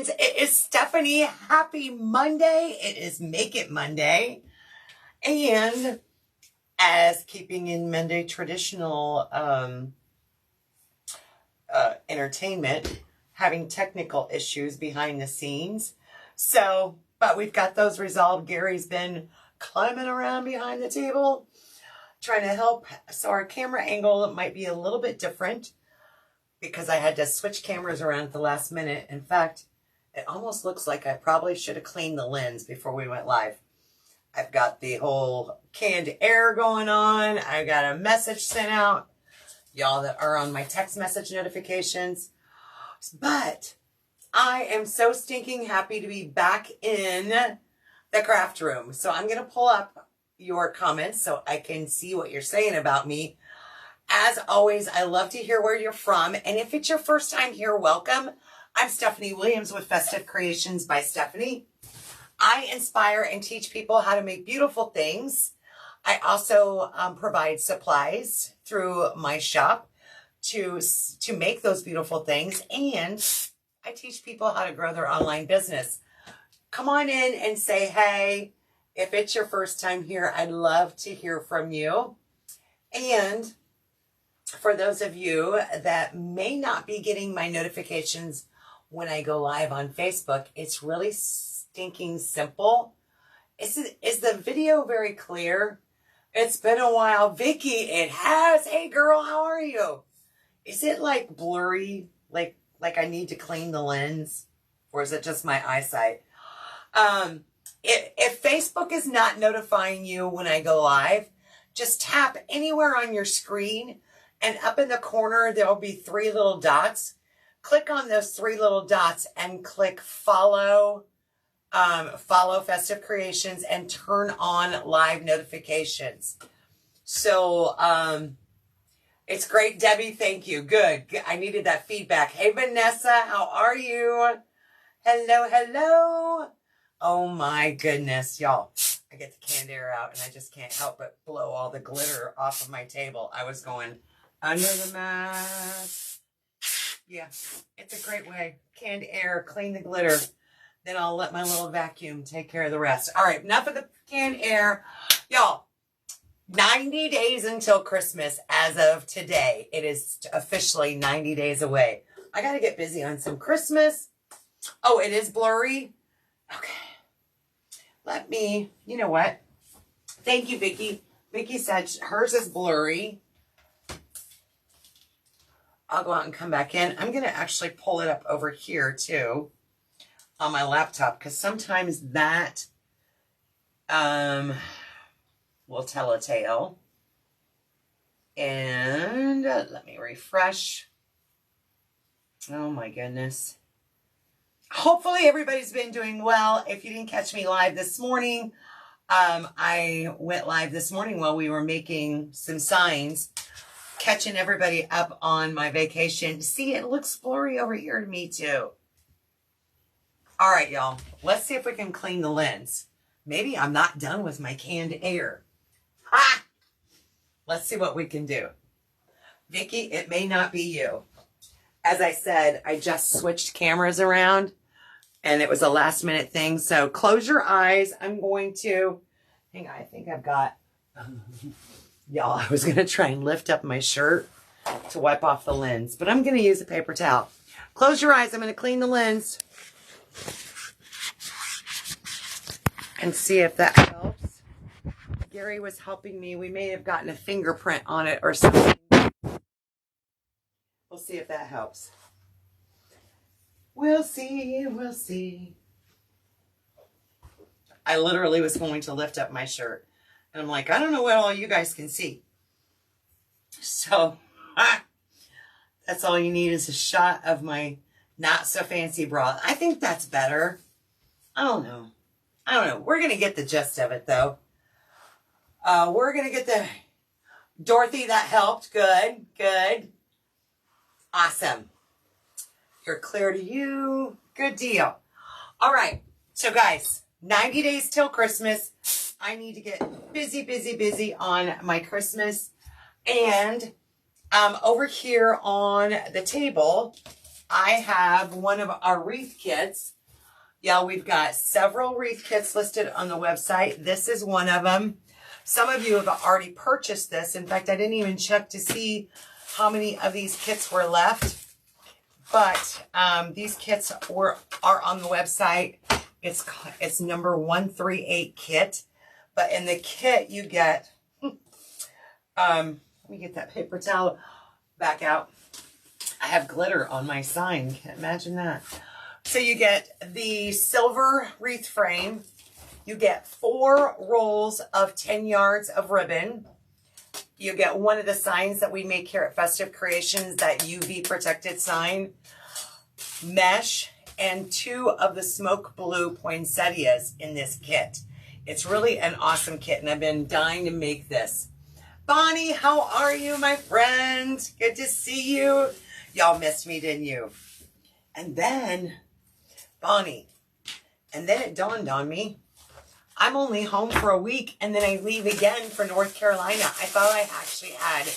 Creations. It is Stephanie. Happy Monday. It is Make It Monday. And as keeping in Monday traditional entertainment, having technical issues behind the scenes. So, but we've got those resolved. Gary's been climbing around behind the table, trying to help. So our camera angle might be a little bit different because I had to switch cameras around at the last minute. In fact, it almost looks like I probably should have cleaned the lens before we went live. I've got the whole canned air going on. I got a message sent out. Y'all that are on my text message notifications. But I am so stinking happy to be back in the craft room. So I'm going to pull up your comments so I can see what you're saying about me. As always, I love to hear where you're from. And if it's your first time here, welcome. I'm Stephanie Williams with Festive Creations by Stephanie. I inspire and teach people how to make beautiful things. I also provide supplies through my shop to make those beautiful things. And I teach people how to grow their online business. Come on in and say, hey, if it's your first time here, I'd love to hear from you. And for those of you that may not be getting my notifications when I go live on Facebook, it's really stinking simple. Is the video very clear? It's been a while. Vicky, it has. Hey girl, how are you? Is it like blurry? Like I need to clean the lens? Or is it just my eyesight? If Facebook is not notifying you when I go live, just tap anywhere on your screen. And up in the corner, there'll be 3 little dots. Click on those 3 little dots and click follow Festive Creations and turn on live notifications. So, it's great, Debbie. Thank you. Good. I needed that feedback. Hey, Vanessa, how are you? Hello, hello. Oh my goodness, y'all. I get the canned air out and I just can't help but blow all the glitter off of my table. I was going under the mat. Yeah, it's a great way. Canned air, clean the glitter. Then I'll let my little vacuum take care of the rest. All right, enough of the canned air. Y'all, 90 days until Christmas as of today. It is officially 90 days away. I got to get busy on some Christmas. Oh, it is blurry? Okay. Let me, you know what? Thank you, Vicky. Vicky said hers is blurry. I'll go out and come back in. I'm going to actually pull it up over here too on my laptop because sometimes that will tell a tale. And let me refresh. Oh my goodness. Hopefully everybody's been doing well. If you didn't catch me live this morning, I went live this morning while we were making some signs, catching everybody up on my vacation. See, it looks blurry over here to me too. All right, y'all. Let's see if we can clean the lens. Maybe I'm not done with my canned air. Ha! Let's see what we can do. Vicky, it may not be you. As I said, I just switched cameras around and it was a last minute thing. So close your eyes. I'm going to, hang on, I think I've got, y'all, I was going to try and lift up my shirt to wipe off the lens, but I'm going to use a paper towel. Close your eyes. I'm going to clean the lens and see if that helps. Gary was helping me. We may have gotten a fingerprint on it or something. We'll see if that helps. We'll see. We'll see. I literally was going to lift up my shirt. And I'm like, I don't know what all you guys can see. So, that's all you need is a shot of my not so fancy bra. I think that's better. I don't know. We're going to get the gist of it, though. We're going to get the... Dorothy, that helped. Good, good. Awesome. You're clear to you. Good deal. All right. So, guys, 90 days till Christmas. I need to get busy on my Christmas. And over here on the table, I have one of our wreath kits. Yeah, we've got several wreath kits listed on the website. This is one of them. Some of you have already purchased this. In fact, I didn't even check to see how many of these kits were left. But these kits are on the website. It's number 138 kit. But in the kit, you get, let me get that paper towel back out. I have glitter on my sign. Can't imagine that. So you get the silver wreath frame. You get 4 rolls of 10 yards of ribbon. You get one of the signs that we make here at Festive Creations, that UV protected sign, mesh, and 2 of the smoke blue poinsettias in this kit. It's really an awesome kit, and I've been dying to make this. Bonnie, how are you, my friend? Good to see you. Y'all missed me, didn't you? And then, Bonnie, and then it dawned on me, I'm only home for a week, and then I leave again for North Carolina. I thought I actually had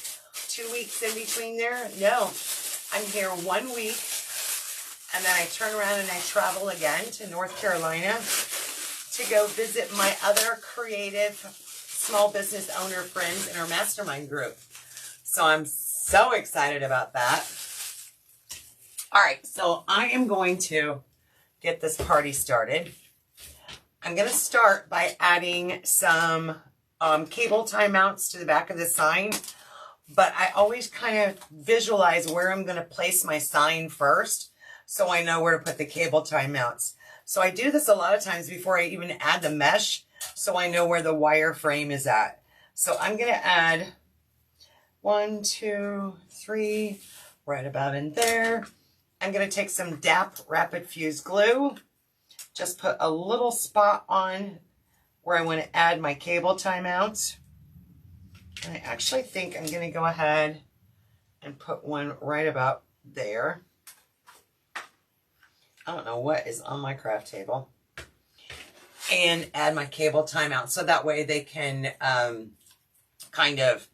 2 weeks in between there. No, I'm here 1 week, and then I turn around and I travel again to North Carolina to go visit my other creative small business owner friends in our mastermind group. So I'm so excited about that. All right, so I am going to get this party started. I'm going to start by adding some cable tie mounts to the back of the sign, but I always kind of visualize where I'm going to place my sign first so I know where to put the cable tie mounts. So I do this a lot of times before I even add the mesh, so I know where the wire frame is at. So I'm going to add 1, 2, 3, right about in there. I'm going to take some DAP Rapid Fuse glue, just put a little spot on where I want to add my cable tie mount. And I actually think I'm going to go ahead and put one right about there. I don't know what is on my craft table. And add my cable tie mount, so that way they can kind of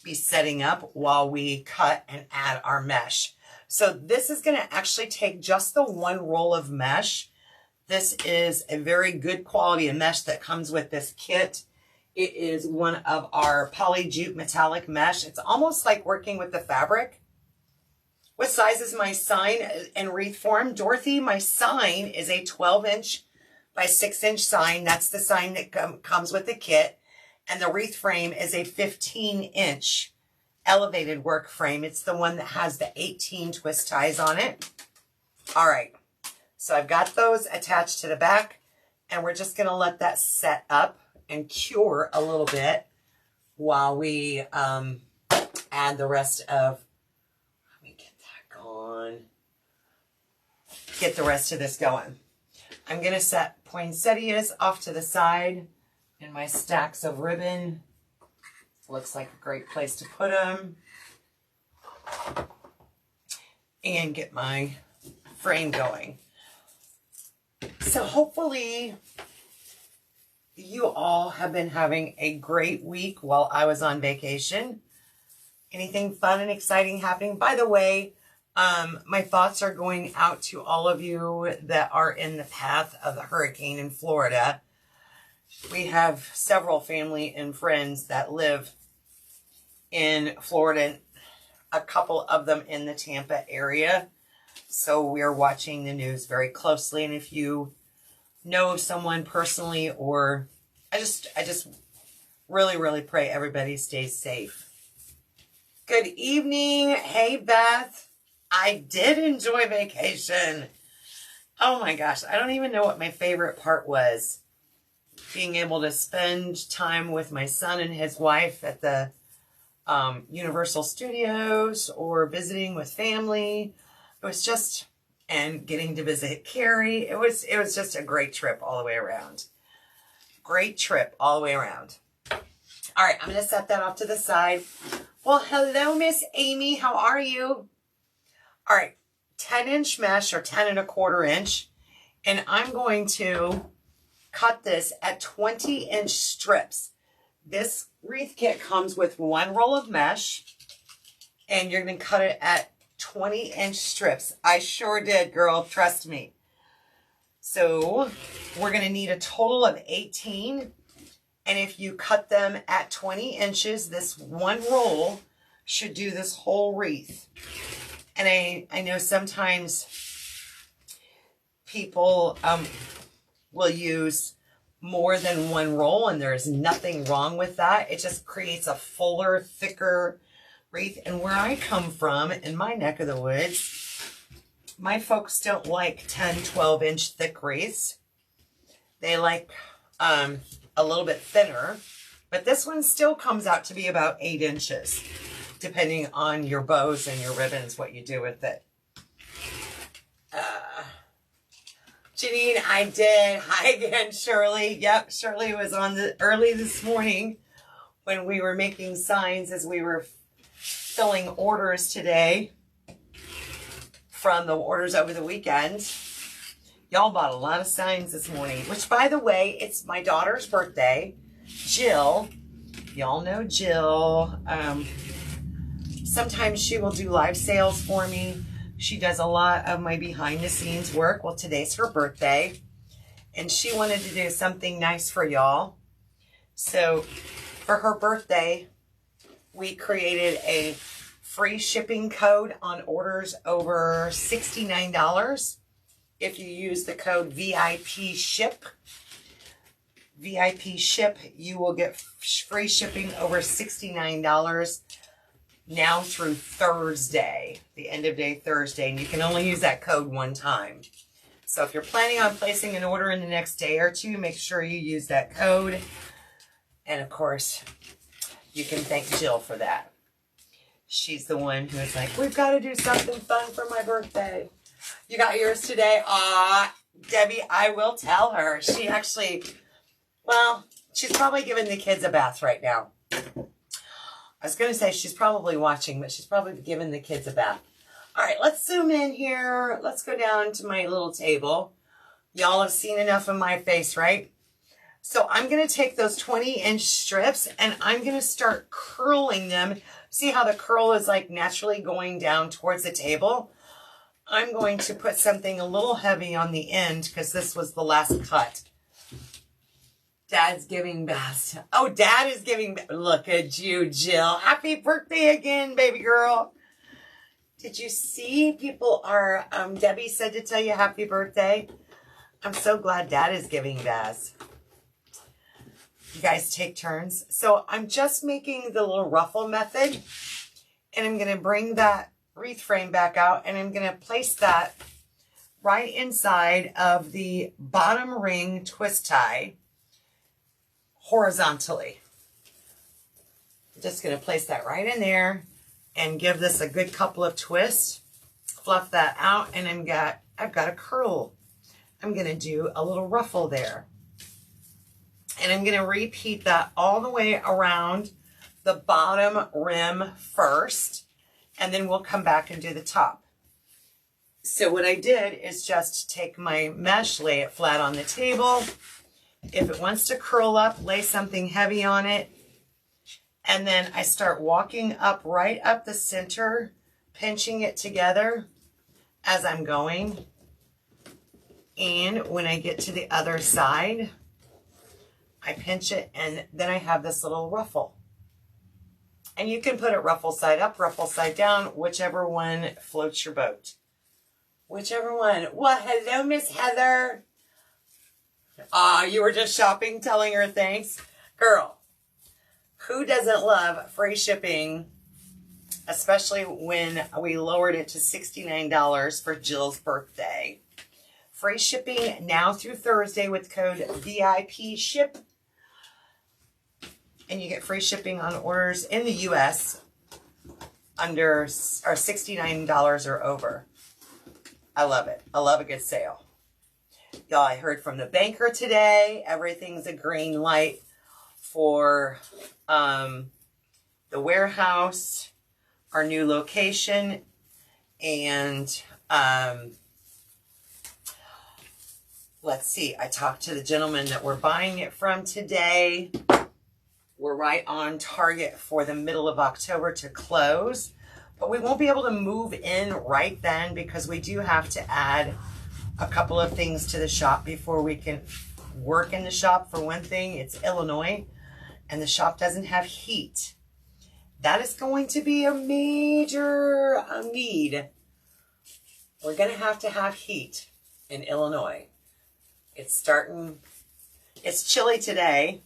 be setting up while we cut and add our mesh. So this is going to actually take just the 1 roll of mesh. This is a very good quality of mesh that comes with this kit. It is one of our poly jute metallic mesh. It's almost like working with the fabric. What size is my sign in wreath form? Dorothy, my sign is a 12-inch by 6-inch sign. That's the sign that comes with the kit. And the wreath frame is a 15-inch elevated work frame. It's the one that has the 18 twist ties on it. All right. So I've got those attached to the back, and we're just going to let that set up and cure a little bit while we add the rest of, let me get that going, get the rest of this going. I'm going to set poinsettias off to the side in my stacks of ribbon. Looks like a great place to put them. And get my frame going. So hopefully you all have been having a great week while I was on vacation. Anything fun and exciting happening? By the way, my thoughts are going out to all of you that are in the path of the hurricane in Florida. We have several family and friends that live in Florida, a couple of them in the Tampa area. So we're watching the news very closely. And if you know someone personally, or I just really, really pray everybody stays safe. Good evening. Hey, Beth. I did enjoy vacation. Oh my gosh. I don't even know what my favorite part was. Being able to spend time with my son and his wife at the Universal Studios, or visiting with family. It was just, and getting to visit Carrie. It was just a great trip all the way around. Great trip all the way around. All right, I'm going to set that off to the side. Well, hello, Miss Amy. How are you? All right, 10-inch mesh, or 10 1/4 inch. And I'm going to cut this at 20-inch strips. This wreath kit comes with 1 roll of mesh, and you're going to cut it at 20-inch strips. I sure did, girl. Trust me. So we're going to need a total of 18. And if you cut them at 20 inches, this one roll should do this whole wreath. And I know sometimes people will use more than one roll, and there's nothing wrong with that. It just creates a fuller, thicker wreath. And where I come from, in my neck of the woods, my folks don't like 10, 12-inch thick wreaths. They like a little bit thinner, but this one still comes out to be about 8 inches, depending on your bows and your ribbons, what you do with it. Janine, I did. Hi again, Shirley. Yep, Shirley was on early this morning when we were making signs as we were filling orders today from the orders over the weekend. Y'all bought a lot of signs this morning, which, by the way, it's my daughter's birthday. Jill, y'all know Jill. Sometimes she will do live sales for me. She does a lot of my behind the scenes work. Well, today's her birthday, and she wanted to do something nice for y'all. So for her birthday, we created a free shipping code on orders over $69. If you use the code VIP SHIP, you will get free shipping over $69 now through Thursday, the end of day Thursday. And you can only use that code one time. So if you're planning on placing an order in the next day or two, make sure you use that code. And of course, you can thank Jill for that. She's the one who is like, we've got to do something fun for my birthday. You got yours today? Debbie, I will tell her. She actually, well, she's probably giving the kids a bath right now. I was going to say she's probably watching, but she's probably giving the kids a bath. All right, let's zoom in here. Let's go down to my little table. Y'all have seen enough of my face, right? So I'm going to take those 20-inch strips and I'm going to start curling them. See how the curl is like naturally going down towards the table? I'm going to put something a little heavy on the end because this was the last cut. Dad's giving baths. Oh, Dad is giving. Look at you, Jill. Happy birthday again, baby girl. Did you see people are, Debbie said to tell you happy birthday. I'm so glad Dad is giving baths. You guys take turns. So I'm just making the little ruffle method. And I'm going to bring that wreath frame back out. And I'm going to place that right inside of the bottom ring twist tie. Horizontally. I'm just going to place that right in there and give this a good couple of twists. Fluff that out, and I've got a curl. I'm going to do a little ruffle there. And I'm going to repeat that all the way around the bottom rim first, and then we'll come back and do the top. So what I did is just take my mesh, lay it flat on the table. If it wants to curl up, lay something heavy on it. And then I start walking up right up the center, pinching it together as I'm going. And when I get to the other side, I pinch it and then I have this little ruffle. And you can put it ruffle side up, ruffle side down, whichever one floats your boat. Whichever one. Well, hello, Miss Heather. You were just shopping, telling her thanks. Girl, who doesn't love free shipping, especially when we lowered it to $69 for Jill's birthday? Free shipping now through Thursday with code VIP SHIP. And you get free shipping on orders in the U.S. under or $69 or over. I love it. I love a good sale. Y'all, I heard from the banker today. Everything's a green light for the warehouse, our new location, and let's see. I talked to the gentleman that we're buying it from today. We're right on target for the middle of October to close. But we won't be able to move in right then because we do have to add a couple of things to the shop before we can work in the shop. For one thing, it's Illinois and the shop doesn't have heat. That is going to be a major need. We're going to have heat in Illinois. It's chilly today.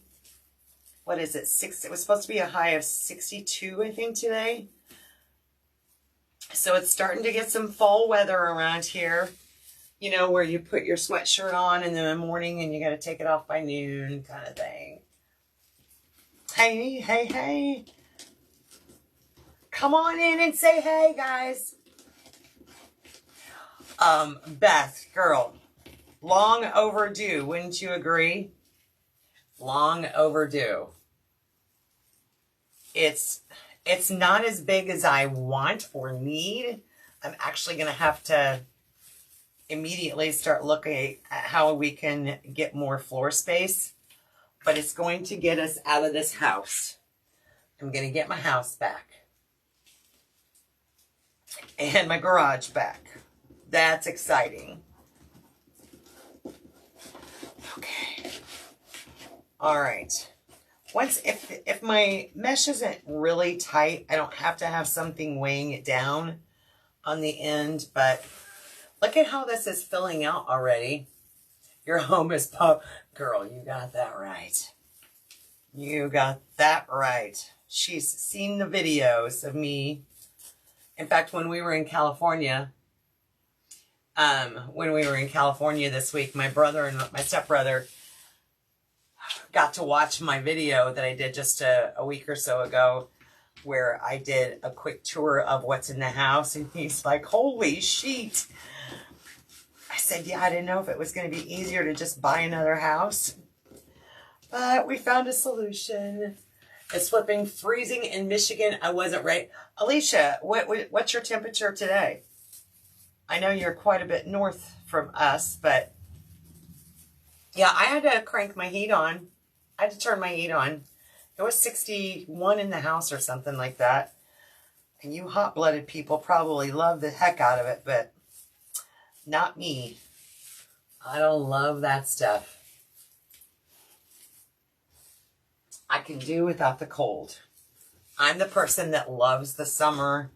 What is it? It was supposed to be a high of 62, I think, today. So it's starting to get some fall weather around here. You know, where you put your sweatshirt on in the morning and you got to take it off by noon kind of thing. Hey, hey, hey. Come on in and say hey, guys. Beth, girl, long overdue. Wouldn't you agree? Long overdue. It's not as big as I want or need. I'm actually going to have to immediately start looking at how we can get more floor space. But it's going to get us out of this house. I'm going to get my house back. And my garage back. That's exciting. Okay. All right. If my mesh isn't really tight, I don't have to have something weighing it down on the end, but look at how this is filling out already. Your home is pop. Girl, you got that right. You got this right. She's seen the videos of me. In fact, when we were in California this week, my brother and my stepbrother got to watch my video that I did just a week or so ago, where I did a quick tour of what's in the house, and he's like, holy shit. I said, yeah, I didn't know if it was going to be easier to just buy another house, but we found a solution. It's flipping freezing in Michigan. I wasn't right. Alicia, what's your temperature today? I know you're quite a bit north from us, but yeah, I had to crank my heat on. I had to turn my heat on. It was 61 in the house or something like that. And you hot-blooded people probably love the heck out of it, but not me. I don't love that stuff. I can do without the cold. I'm the person that loves the summer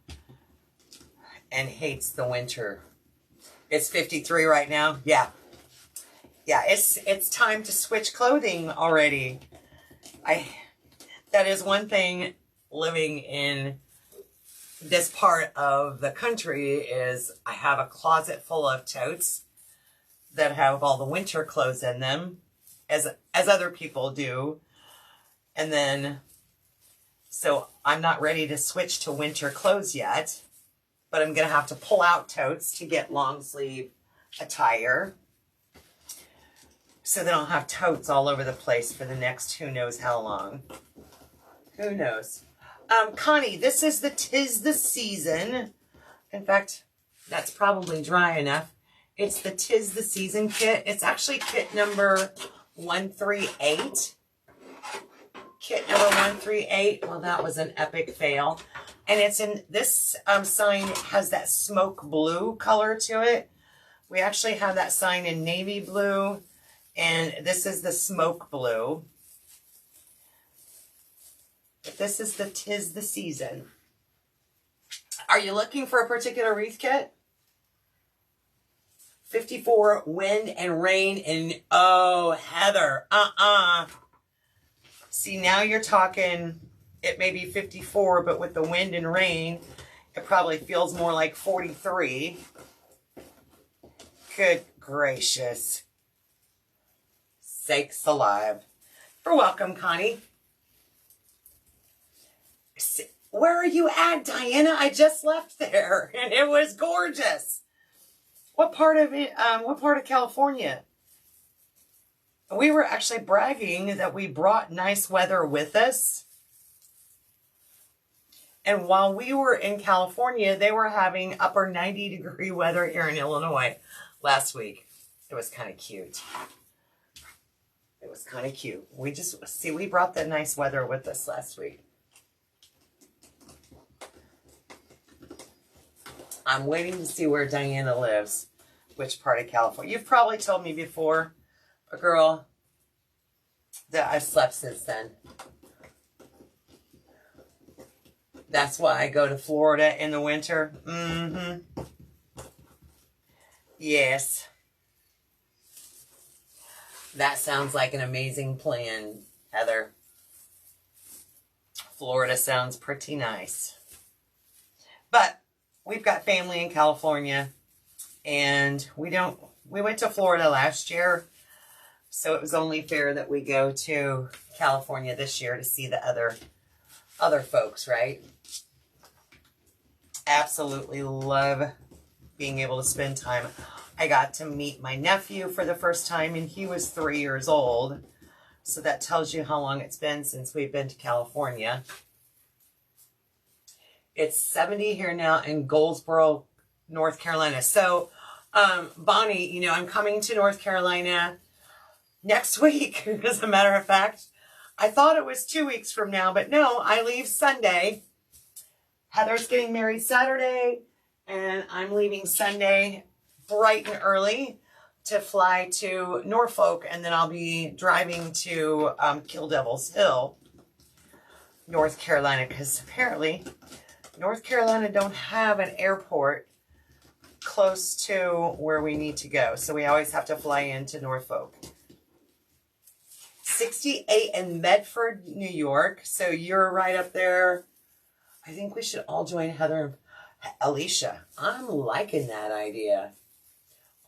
and hates the winter. It's 53 right now. Yeah. Yeah, it's time to switch clothing already. That is one thing living in this part of the country is I have a closet full of totes that have all the winter clothes in them, as other people do. And then, so I'm not ready to switch to winter clothes yet, but I'm going to have to pull out totes to get long sleeve attire. So then I'll have totes all over the place for the next who knows how long. Who knows? Connie, this is the 'Tis the Season. In fact, that's probably dry enough. It's the 'Tis the Season kit. It's actually kit number 138. Kit number 138. Well, that was an epic fail. And it's in this sign has that smoke blue color to it. We actually have that sign in navy blue. And this is the smoke blue. But this is the 'Tis the Season. Are you looking for a particular wreath kit? 54 wind and rain and oh, Heather, See, now you're talking, it may be 54, but with the wind and rain, it probably feels more like 43. Good gracious. Sakes alive. You're welcome, Connie. Where are you at, Diana? I just left there, and it was gorgeous. What part of it? What part of California? We were actually bragging that we brought nice weather with us. And while we were in California, they were having upper 90-degree weather here in Illinois last week. It was kind of cute. It was kind of cute. We brought that nice weather with us last week. I'm waiting to see where Diana lives, which part of California. You've probably told me before, but girl, that I've slept since then. That's why I go to Florida in the winter. Mm-hmm. Yes. That sounds like an amazing plan, Heather. Florida sounds pretty nice. But we've got family in California, and we went to Florida last year, so it was only fair that we go to California this year to see the other folks, right? Absolutely love being able to spend time. I got to meet my nephew for the first time, and he was 3 years old. So that tells you how long it's been since we've been to California. It's 70 here now in Goldsboro, North Carolina. So, Bonnie, you know, I'm coming to North Carolina next week. As a matter of fact, I thought it was 2 weeks from now, but no, I leave Sunday. Heather's getting married Saturday, and I'm leaving Sunday bright and early to fly to Norfolk, and then I'll be driving to Kill Devil's Hill, North Carolina, because apparently North Carolina don't have an airport close to where we need to go, so we always have to fly into Norfolk. 68 in Medford, New York, so you're right up there. I think we should all join Heather and Alicia. I'm liking that idea.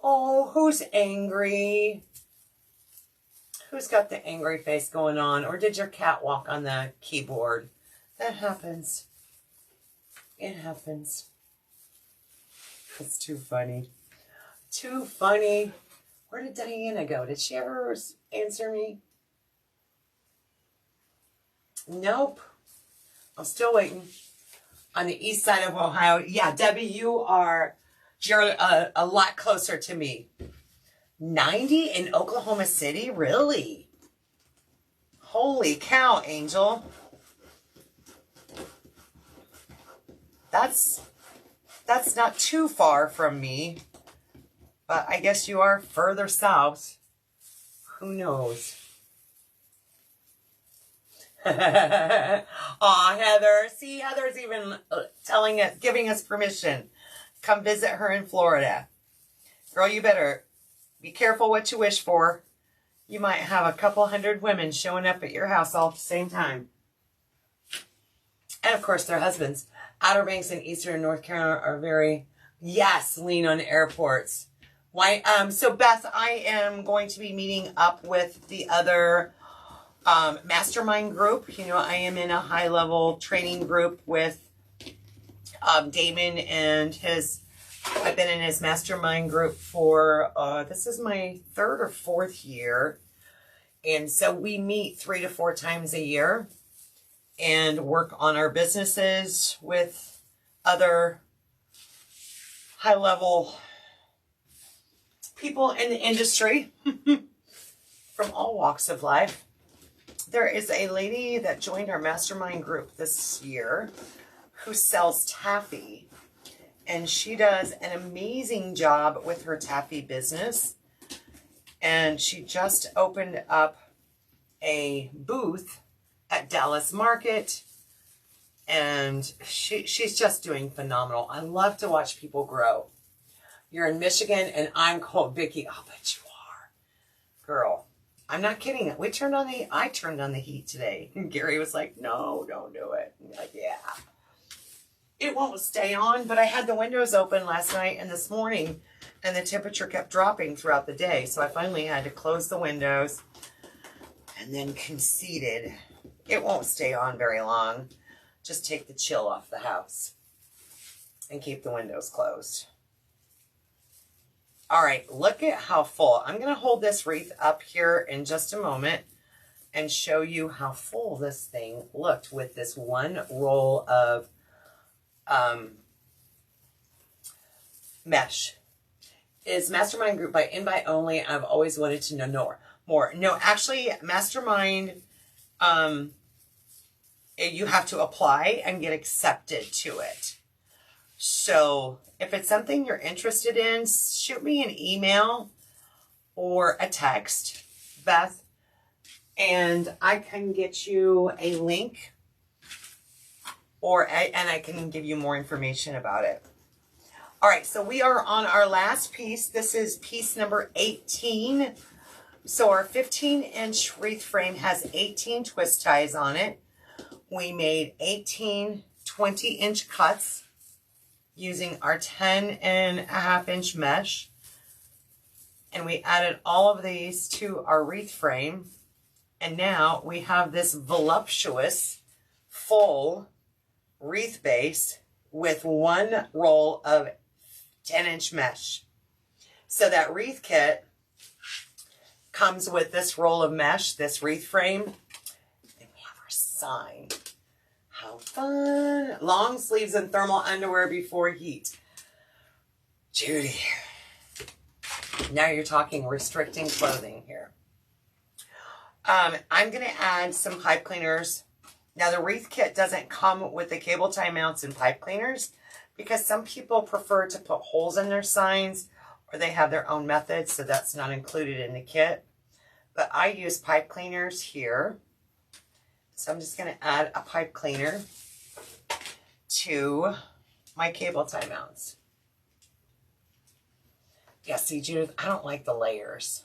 Oh, who's angry? Who's got the angry face going on? Or did your cat walk on the keyboard? That happens. It happens. It's too funny. Too funny. Where did Diana go? Did she ever answer me? Nope. I'm still waiting. On the east side of Ohio. Yeah, Debbie, you're a lot closer to me. 90 in Oklahoma City? Really? Holy cow, Angel. That's not too far from me. But I guess you are further south. Who knows? Aw, Heather. See, Heather's even giving us permission. Come visit her in Florida. Girl, you better be careful what you wish for. You might have a couple hundred women showing up at your house all at the same time. And of course, their husbands. Outer Banks and Eastern North Carolina are very, yes, lean on airports. Why? So Beth, I am going to be meeting up with the other mastermind group. You know, I am in a high-level training group with Damon and I've been in his mastermind group for, this is my 3rd or 4th year. And so we meet 3 to 4 times a year and work on our businesses with other high-level people in the industry from all walks of life. There is a lady that joined our mastermind group this year who sells taffy, and she does an amazing job with her taffy business, and she just opened up a booth at Dallas Market, and she's just doing phenomenal. I love to watch people grow. You're in Michigan, and I'm called Vicky. I'll bet you are. Girl, I'm not kidding. I turned on the heat today. And Gary was like, no, don't do it. I'm like, yeah. It won't stay on, but I had the windows open last night and this morning, and the temperature kept dropping throughout the day. So I finally had to close the windows and then conceded. It won't stay on very long. Just take the chill off the house and keep the windows closed. All right, look at how full. I'm going to hold this wreath up here in just a moment and show you how full this thing looked with this one roll of mesh. Is Mastermind group by invite only? I've always wanted to know more. No, actually, Mastermind, you have to apply and get accepted to it. So if it's something you're interested in, shoot me an email or a text, Beth, and I can get you a link, and I can give you more information about it. All right, so we are on our last piece. This is piece number 18. So our 15-inch wreath frame has 18 twist ties on it. We made 18 20-inch cuts using our 10.5-inch mesh. And we added all of these to our wreath frame. And now we have this voluptuous, full wreath base with one roll of 10-inch mesh. So that wreath kit comes with this roll of mesh, this wreath frame. Then we have our sign. How fun. Long sleeves and thermal underwear before heat. Judy. Now you're talking restricting clothing here. I'm going to add some pipe cleaners. Now the wreath kit doesn't come with the cable tie mounts and pipe cleaners because some people prefer to put holes in their signs or they have their own methods, so that's not included in the kit. But I use pipe cleaners here. So I'm just going to add a pipe cleaner to my cable tie mounts. Yeah, see, Judith, I don't like the layers.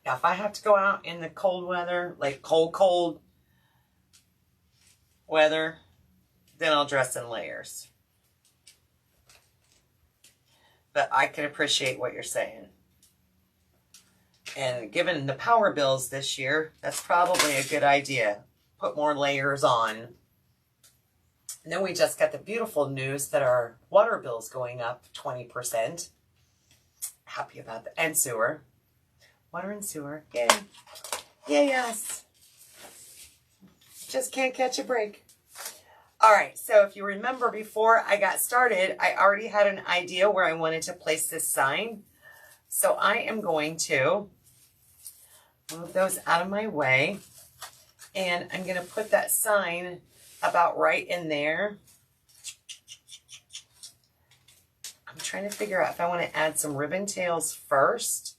Now, if I have to go out in the cold weather, like cold weather, then I'll dress in layers. But I can appreciate what you're saying. And given the power bills this year, that's probably a good idea. Put more layers on. And then we just got the beautiful news that our water bill's going up 20%. Happy about that. And sewer. Water and sewer. Yay. Yay, yes. Just can't catch a break. All right, so if you remember before I got started, I already had an idea where I wanted to place this sign. So I am going to move those out of my way. And I'm going to put that sign about right in there. I'm trying to figure out if I want to add some ribbon tails first.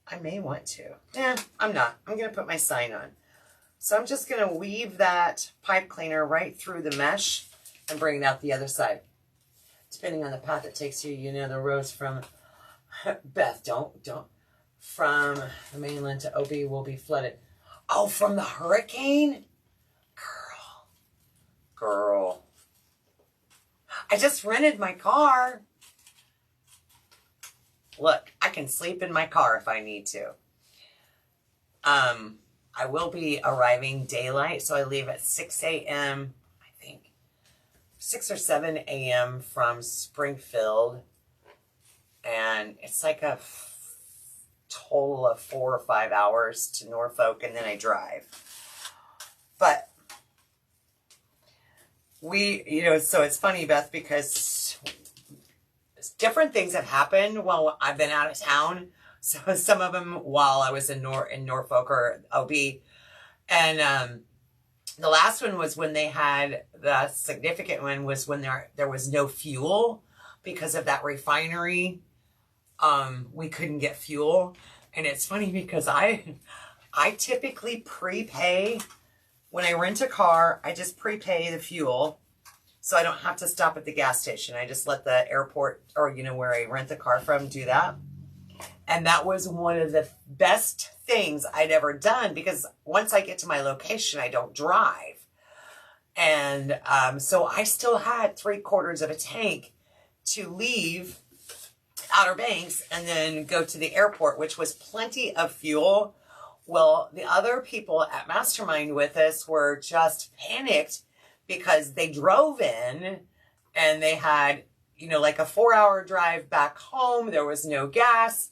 I may want to. I'm not. I'm going to put my sign on. So I'm just going to weave that pipe cleaner right through the mesh and bring it out the other side. Depending on the path it takes you, you know, the roads from Beth, don't. From the mainland to OB will be flooded. Oh, from the hurricane? Girl. I just rented my car. Look, I can sleep in my car if I need to. I will be arriving daylight, so I leave at 6 a.m., I think. 6 or 7 a.m. from Springfield. And it's like a total of 4 or 5 hours to Norfolk, and then I drive. But so it's funny, Beth, because different things have happened while I've been out of town. So some of them while I was in Norfolk or OB. And the last one was when they had, the significant one was when there was no fuel because of that refinery. We couldn't get fuel. And it's funny because I typically prepay. When I rent a car, I just prepay the fuel. So I don't have to stop at the gas station. I just let the airport or, where I rent the car from do that. And that was one of the best things I'd ever done because once I get to my location, I don't drive. And so I still had 3/4 of a tank to leave Outer Banks and then go to the airport, which was plenty of fuel. Well, the other people at Mastermind with us were just panicked because they drove in and they had, like a 4-hour drive back home. There was no gas.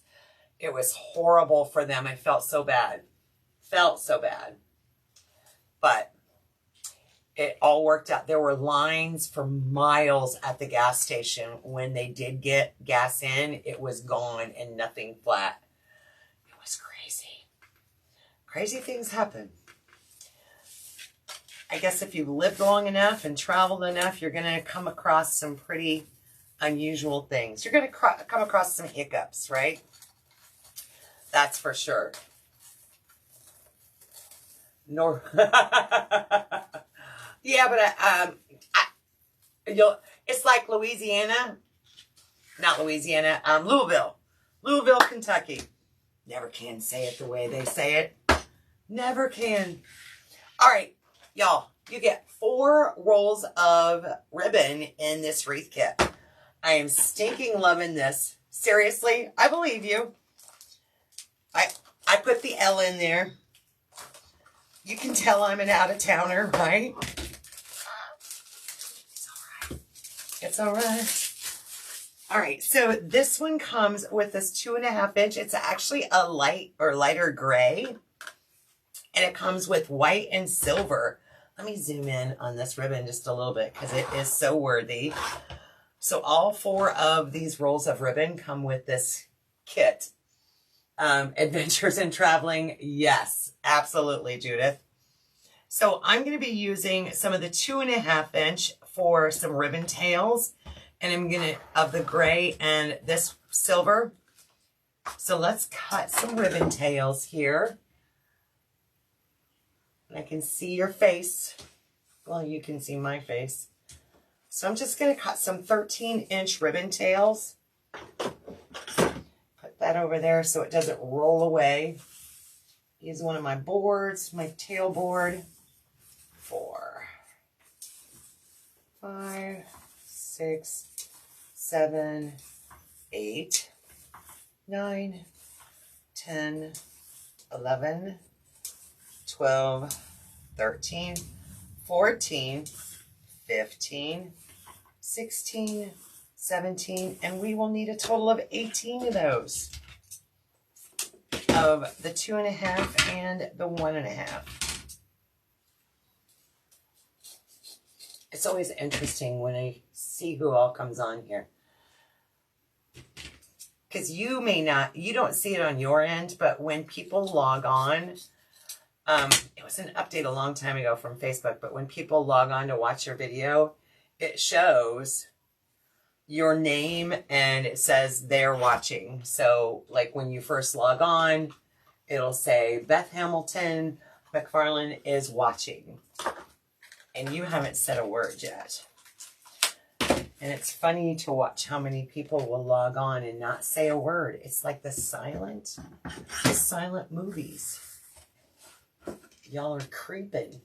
It was horrible for them. I felt so bad. But it all worked out. There were lines for miles at the gas station. When they did get gas in, it was gone and nothing flat. It was crazy. Crazy things happen. I guess if you've lived long enough and traveled enough, you're going to come across some pretty unusual things. You're going to come across some hiccups, right? That's for sure. No. Yeah, but it's like Louisiana, not Louisiana, Louisville, Kentucky. Never can say it the way they say it. Never can. All right, y'all, you get 4 rolls of ribbon in this wreath kit. I am stinking loving this. Seriously, I believe you. I put the L in there. You can tell I'm an out-of-towner, right? It's all right. It's all right. All right, so this one comes with this 2.5 inch. It's actually a light or lighter gray. And it comes with white and silver. Let me zoom in on this ribbon just a little bit because it is so worthy. So all 4 of these rolls of ribbon come with this kit. Adventures in traveling. Yes, absolutely, Judith. So I'm going to be using some of the 2.5 inch for some ribbon tails. And I'm going to, of the gray and this silver. So let's cut some ribbon tails here. I can see your face. Well, you can see my face. So I'm just going to cut some 13-inch ribbon tails. Put that over there so it doesn't roll away. Use one of my boards, my tail board. 4, 5, 6, 7, 8, 9, 10, 11, 12, 13, 14, 15, 16, 17, and we will need a total of 18 of those. Of the 2.5 and the 1.5. It's always interesting when I see who all comes on here. Because you don't see it on your end, but when people log on, it was an update a long time ago from Facebook, but when people log on to watch your video, it shows your name and it says they're watching. So like when you first log on, it'll say Beth Hamilton McFarland is watching. And you haven't said a word yet. And it's funny to watch how many people will log on and not say a word. It's like the silent movies. Y'all are creeping.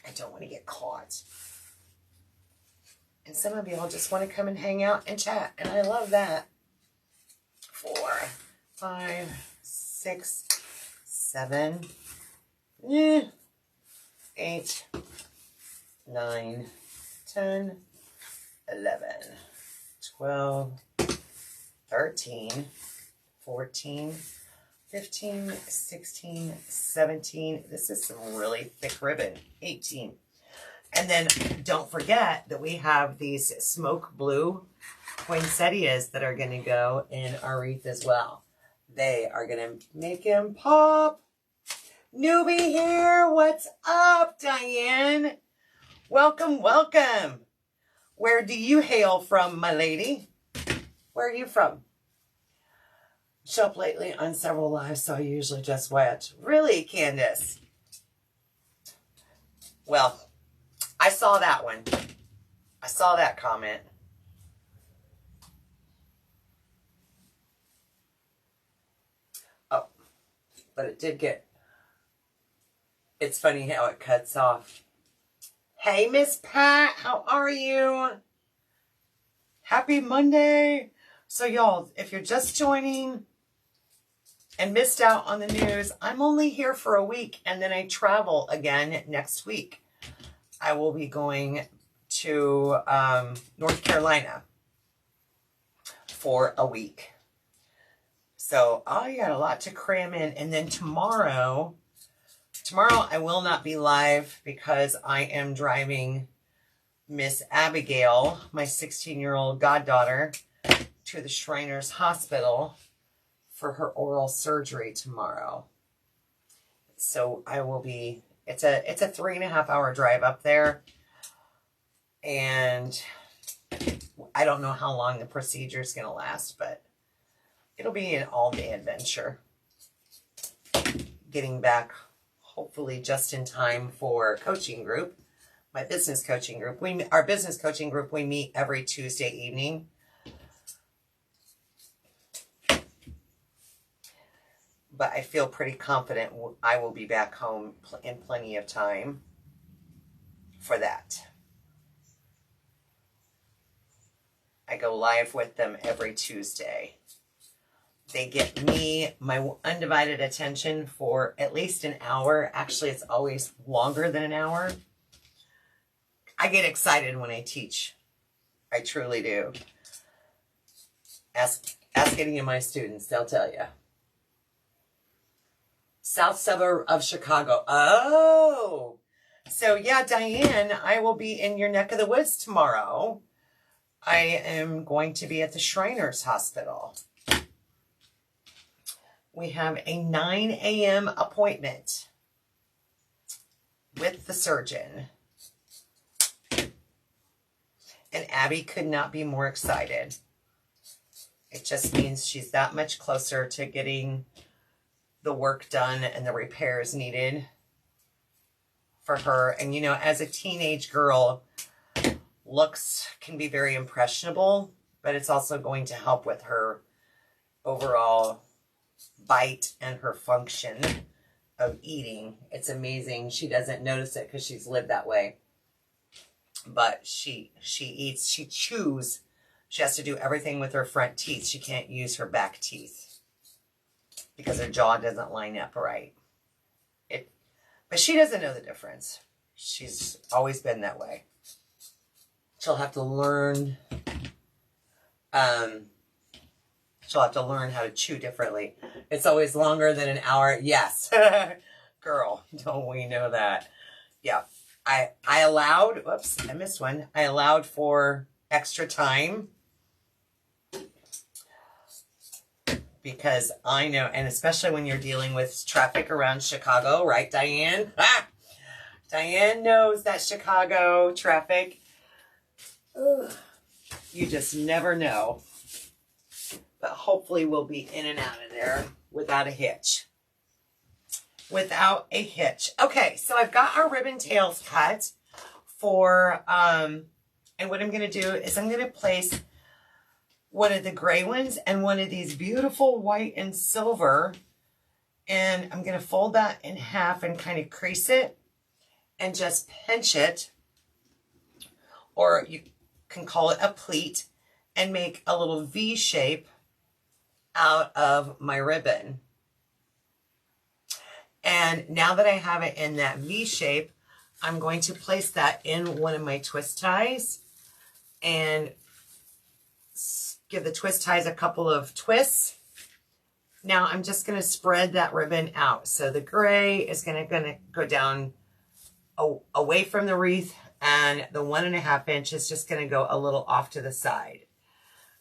I don't want to get caught. And some of y'all just want to come and hang out and chat. And I love that. 4, 5, 6, 7, 8, 9, 10, 11, 12, 13, 14, 15, 16, 17. This is some really thick ribbon. 18. And then don't forget that we have these smoke blue poinsettias that are going to go in our wreath as well. They are going to make him pop. Newbie here. What's up, Diane? Welcome, welcome. Where do you hail from, my lady? Where are you from? Show up lately on several lives, so I usually just watch. Really, Candace? Well, I saw that one. I saw that comment. Oh, but it did get... It's funny how it cuts off. Hey, Miss Pat, how are you? Happy Monday. So, y'all, if you're just joining and missed out on the news, I'm only here for a week, and then I travel again next week. I will be going to North Carolina for a week. So I got a lot to cram in. And then tomorrow I will not be live because I am driving Miss Abigail, my 16-year-old goddaughter, to the Shriners Hospital for her oral surgery tomorrow. So I will be It's a 3.5 hour drive up there. And I don't know how long the procedure is going to last, but it'll be an all-day adventure. Getting back, hopefully just in time for coaching group, my business coaching group. Our business coaching group, we meet every Tuesday evening. But I feel pretty confident I will be back home in plenty of time for that. I go live with them every Tuesday. They get me my undivided attention for at least an hour. Actually, it's always longer than an hour. I get excited when I teach. I truly do. Ask any of my students, they'll tell you. South suburb of Chicago. Oh, so yeah, Diane, I will be in your neck of the woods tomorrow. I am going to be at the Shriners Hospital. We have a 9 a.m. appointment with the surgeon. And Abby could not be more excited. It just means she's that much closer to getting the work done and the repairs needed for her. And, you know, as a teenage girl, looks can be very impressionable, but it's also going to help with her overall bite and her function of eating. It's amazing. She doesn't notice it because she's lived that way. But she eats, she chews. She has to do everything with her front teeth. She can't use her back teeth because her jaw doesn't line up right. But she doesn't know the difference. She's always been that way. She'll have to learn. She'll have to learn how to chew differently. It's always longer than an hour. Yes, girl, don't we know that? Yeah, I allowed. Whoops, I missed one. I allowed for extra time because I know, and especially when you're dealing with traffic around Chicago, right, Diane? Ah! Diane knows that Chicago traffic. Ugh. You just never know. But hopefully we'll be in and out of there without a hitch. Without a hitch. Okay, so I've got our ribbon tails cut for, and what I'm going to do is I'm going to place one of the gray ones and one of these beautiful white and silver. And I'm going to fold that in half and kind of crease it and just pinch it. Or you can call it a pleat and make a little V shape out of my ribbon. And now that I have it in that V shape, I'm going to place that in one of my twist ties and give the twist ties a couple of twists. Now I'm just going to spread that ribbon out. So the gray is going to go down away from the wreath, and the 1.5 inch is just going to go a little off to the side.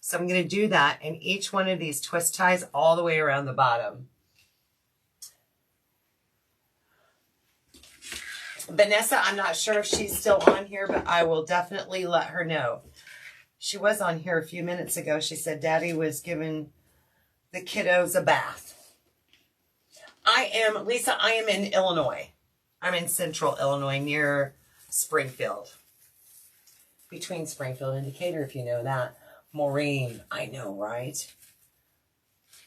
So I'm going to do that in each one of these twist ties all the way around the bottom. Vanessa, I'm not sure if she's still on here, but I will definitely let her know. She was on here a few minutes ago. She said Daddy was giving the kiddos a bath. Lisa, I am in Illinois. I'm in central Illinois near Springfield. Between Springfield and Decatur, if you know that. Maureen, I know, right?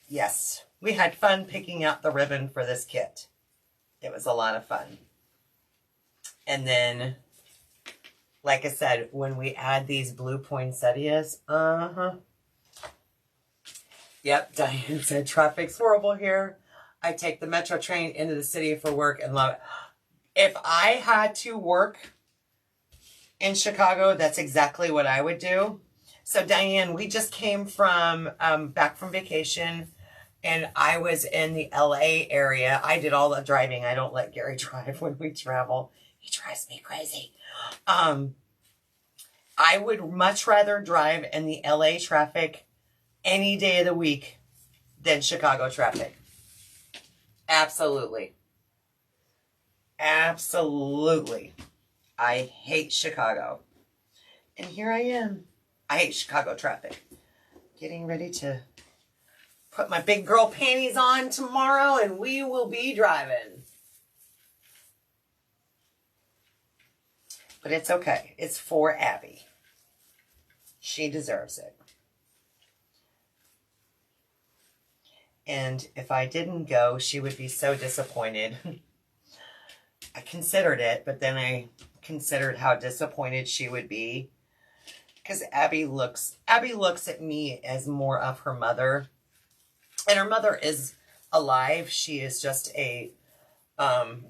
Yes, we had fun picking out the ribbon for this kit. It was a lot of fun. And then, like I said, when we add these blue poinsettias, Yep, Diane said traffic's horrible here. I take the metro train into the city for work and love it. If I had to work in Chicago, that's exactly what I would do. So Diane, we just came from back from vacation, and I was in the LA area. I did all the driving. I don't let Gary drive when we travel. He drives me crazy. I would much rather drive in the LA traffic any day of the week than Chicago traffic. Absolutely. Absolutely. I hate Chicago. And here I am. I hate Chicago traffic. Getting ready to put my big girl panties on tomorrow and we will be driving. But it's okay. It's for Abby. She deserves it. And if I didn't go, she would be so disappointed. I considered it, but then I considered how disappointed she would be. Because Abby looks at me as more of her mother. And her mother is alive. She is just a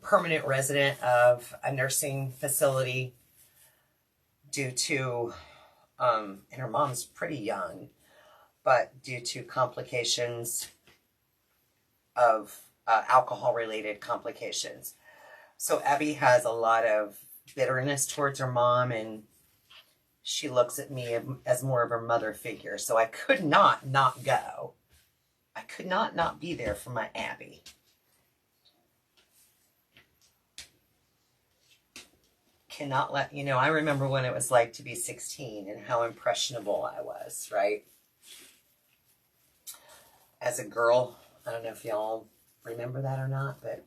permanent resident of a nursing facility due to, and her mom's pretty young, but due to complications of alcohol-related complications. So Abby has a lot of bitterness towards her mom, and she looks at me as more of her mother figure. So I could not go. I could not be there for my Abby. Cannot let, you know, I remember when it was like to be 16 and how impressionable I was, right? As a girl, I don't know if y'all remember that or not, but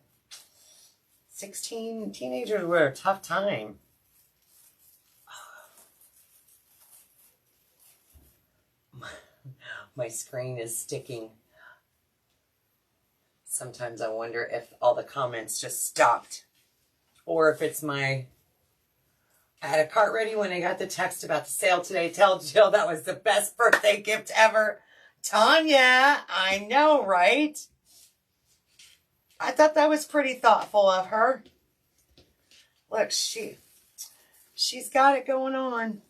16, teenagers were a tough time. My screen is sticking. Sometimes I wonder if all the comments just stopped or if it's my... I had a cart ready when I got the text about the sale today. Tell Jill that was the best birthday gift ever. Tanya, I know, right? I thought that was pretty thoughtful of her. Look, she's got it going on.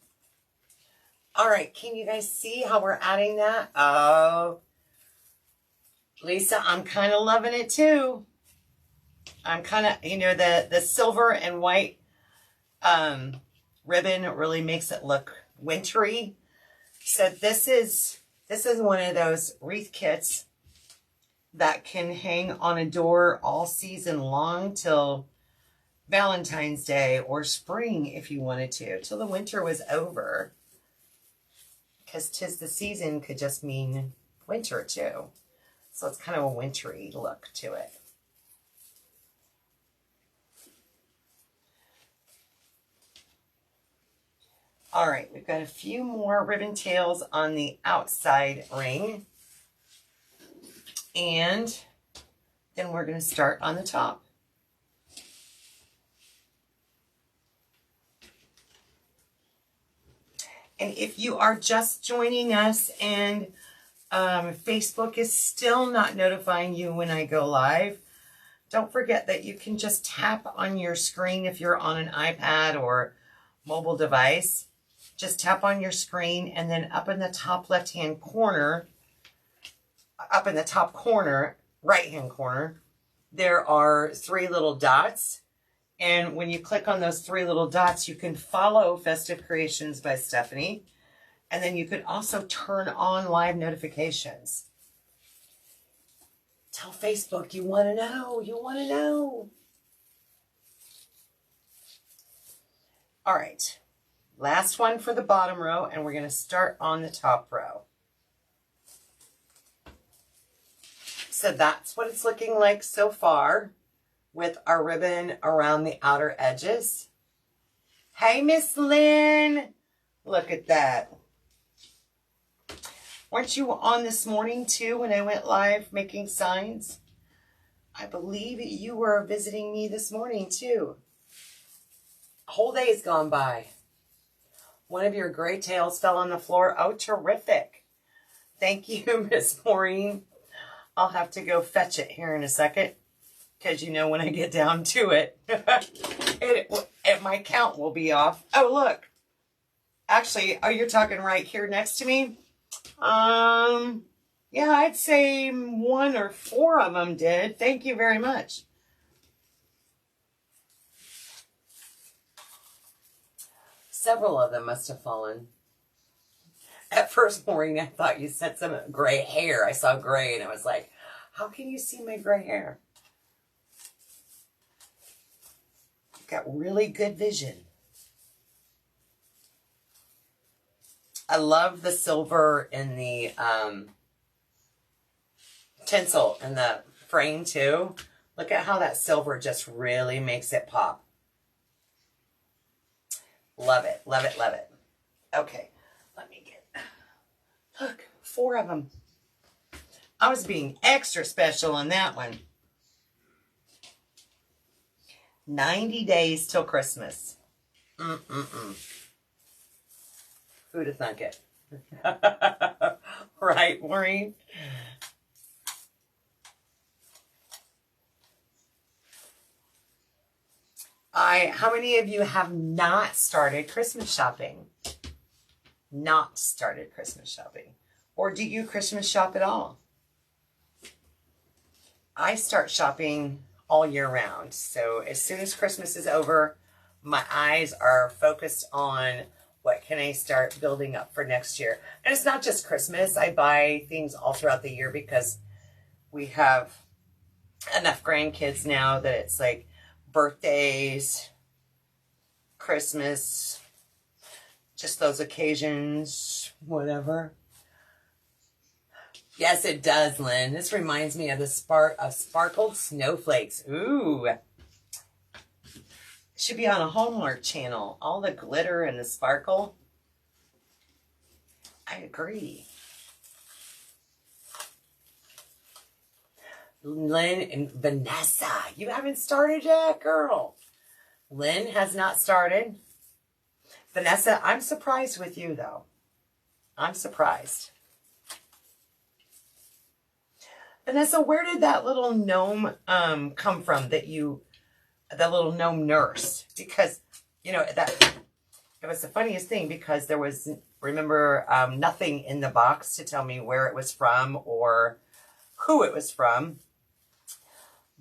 All right, can you guys see how we're adding that? Oh, Lisa, I'm kind of loving it too. I'm kind of, you know, the silver and white ribbon really makes it look wintry. So this is one of those wreath kits that can hang on a door all season long till Valentine's Day or spring if you wanted to, till the winter was over. Because 'tis the season could just mean winter too. So it's kind of a wintry look to it. All right, we've got a few more ribbon tails on the outside ring. And then we're going to start on the top. And if you are just joining us and Facebook is still not notifying you when I go live, don't forget that you can just tap on your screen if you're on an iPad or mobile device. Just tap on your screen, and then up in the top left-hand corner, up in the top corner, right-hand corner, there are 3 little dots. And when you click on those 3 little dots, you can follow Festive Creations by Stephanie. And then you could also turn on live notifications. Tell Facebook you want to know. You want to know. All right. Last one for the bottom row, and we're going to start on the top row. So that's what it's looking like so far with our ribbon around the outer edges. Hey, Miss Lynn. Look at that. Weren't you on this morning too when I went live making signs? I believe you were visiting me this morning too. A whole day's gone by. One of your gray tails fell on the floor. Oh, terrific. Thank you, Miss Maureen. I'll have to go fetch it here in a second, because you know when I get down to it, my count will be off. Oh, look. Actually, oh, you're talking right here next to me? Yeah, I'd say 1 or 4 of them did. Thank you very much. Several of them must have fallen. At first, Maureen, I thought you said some gray hair. I saw gray, and I was like, how can you see my gray hair? got really good vision. I love the silver in the tinsel in the frame too. Look at how that silver just really makes it pop. Love it, love it, love it. Okay, let me get, look, 4 of them. I was being extra special on that one. 90 days till Christmas. Who'd have thunk it? Right, Maureen? How many of you have not started Christmas shopping? Not started Christmas shopping. Or do you Christmas shop at all? I start shopping all year round. So as soon as Christmas is over, my eyes are focused on what can I start building up for next year. And it's not just Christmas. I buy things all throughout the year because we have enough grandkids now that it's like birthdays, Christmas, just those occasions, whatever. Yes, it does, Lynn. This reminds me of the sparkled snowflakes. Ooh. Should be on a Hallmark channel. All the glitter and the sparkle. I agree. Lynn and Vanessa, you haven't started yet, girl. Lynn has not started. Vanessa, I'm surprised with you, though. I'm surprised. Vanessa, where did that little gnome come from that little gnome nurse? Because, you know, it was the funniest thing because there was, remember, nothing in the box to tell me where it was from or who it was from.